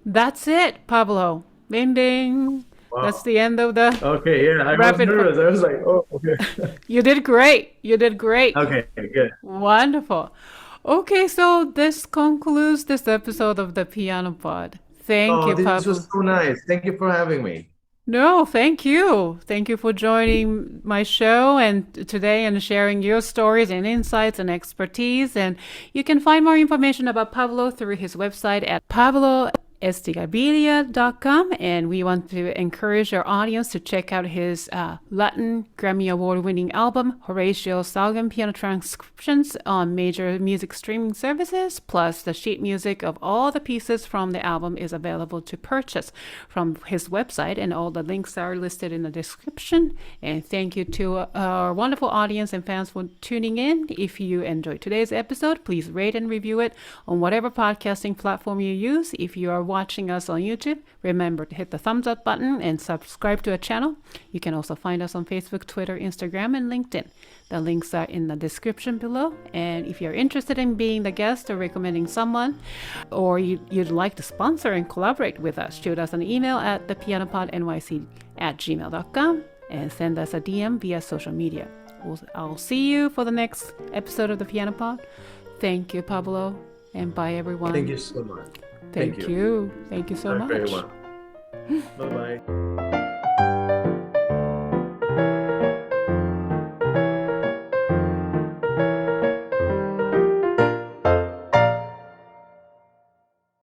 That's it, Pablo. Ding, ding. Wow. That's the end of the... Okay, yeah, I was Rapid nervous. I was like, oh, okay. You did great. You did great. Okay, good. Wonderful. Okay, so this concludes this episode of the Piano Pod. Thank you, This Pablo. was so nice. Thank you for having me. No, thank you. Thank you for joining my show and today and sharing your stories and insights and expertise. And you can find more information about Pablo through his website at pabloestigarribia.com. And we want to encourage our audience to check out his Latin Grammy Award-winning album, Horacio Salgán Piano Transcriptions, on major music streaming services. Plus, the sheet music of all the pieces from the album is available to purchase from his website, and all the links are listed in the description. And thank you to our wonderful audience and fans for tuning in. If you enjoyed today's episode, please rate and review it on whatever podcasting platform you use. If you are watching us on YouTube, remember to hit the thumbs up button and subscribe to our channel. You can also find us on Facebook, Twitter, Instagram, and LinkedIn. The links are in the description below. And if you're interested in being the guest or recommending someone, or you'd like to sponsor and collaborate with us, shoot us an email at thepianopodnyc@gmail.com and send us a DM via social media. I'll see you for the next episode of the Piano Pod. Thank you, Pablo, and bye, everyone. Thank you so much. Thank you. Thank you so much. Very well. Bye-bye.